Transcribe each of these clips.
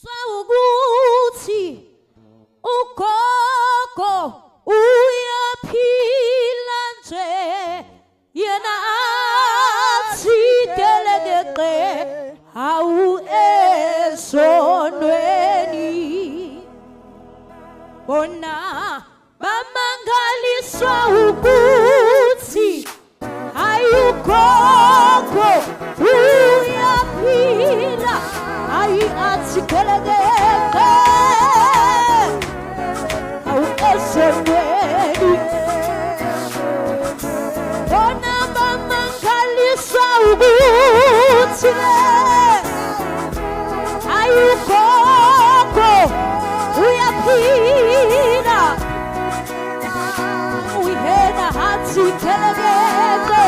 Ukuthi ugogo uyaphila nje yena athi delegeke hawu esonweni bona bamangaliswa ukuthi ayugogo uyaphila ayi athi delegeke hawu esonweni bona bamangaliswa ukuthi ayugogo uyaphila uyena hathi delegeke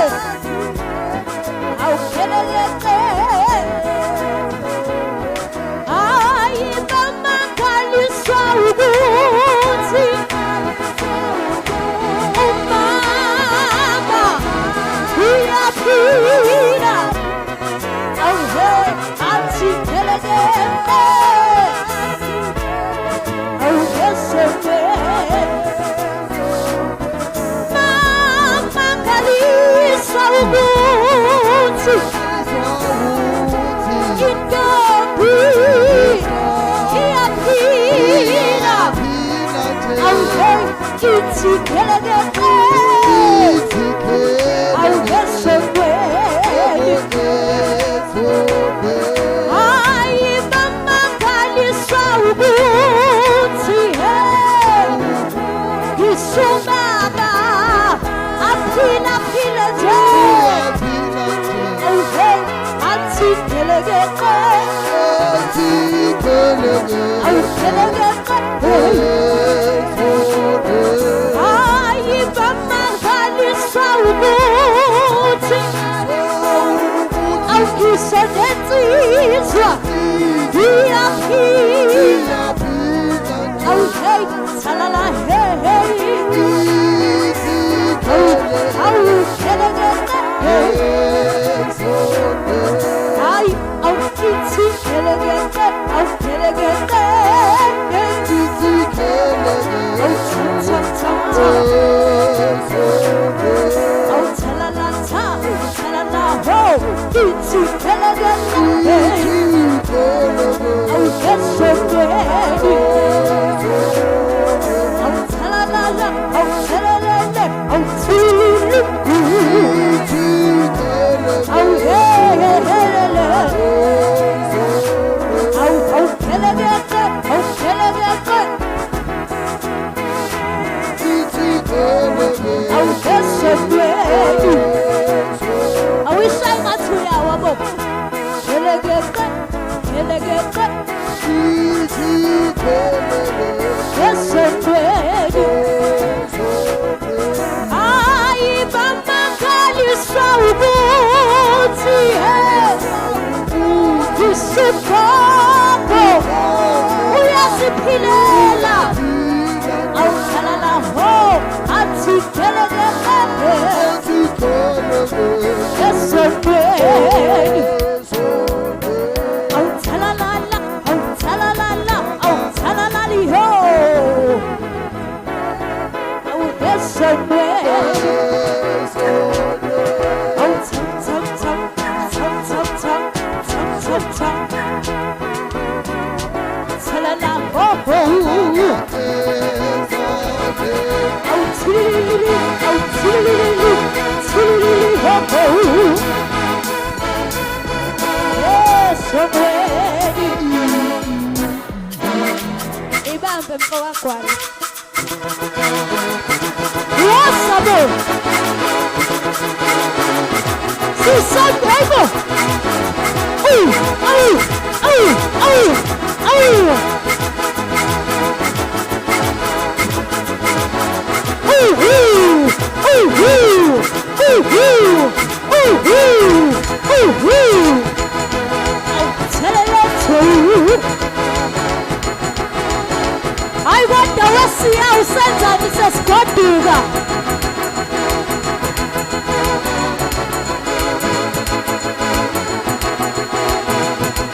hawu delegeke ayi bamangaliswa ukuthi umama uyaphila awuhe athi delegeke awuhesebe bamangaliswa ukuthi intombi iyaphila awuhe ithi delegeke awuhesebe hayi bamangaliswa ukuthi isubaba aphila nje awuhe athi delegeke hayi bamangaliswa ukuthi awukisenetsizwa iyaphila awuhe talala hehe awukelekeke hayi awukithi kelekeke awukelekeke awuthathathatha awuthalalata awuthalalaho ithi kelekeke awukesondweni awuthalalala awuthalalele awuthili awuhelele awukelekeke awukelekeke awukesondweni awishayi mathuya wabo kelekeke kelekeke esondweni hayi bamangaliswa ukuthi isigogo uyasiphilela awuthalalaho athi kelekeke esondweni awuthalalala awuthalalala awuthalalaliho awuhesondweni ibambe mfowakwana yasabo sisabego I want the wasi awusenza nisesigoduka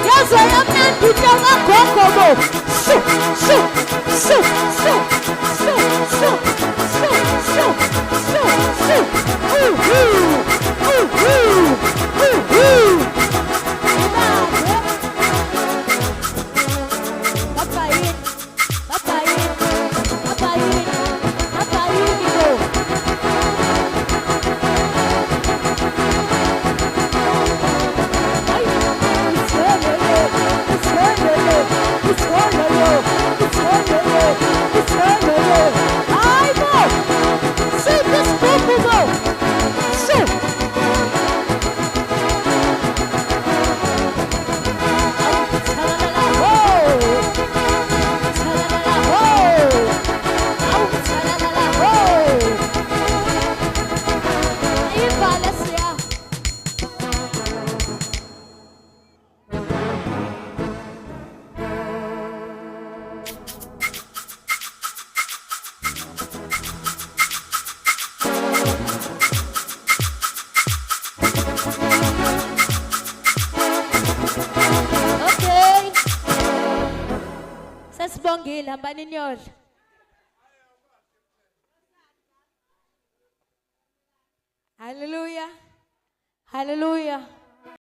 yazo yamnandi Sesibongile hambani nyodla. Hallelujah. Hallelujah.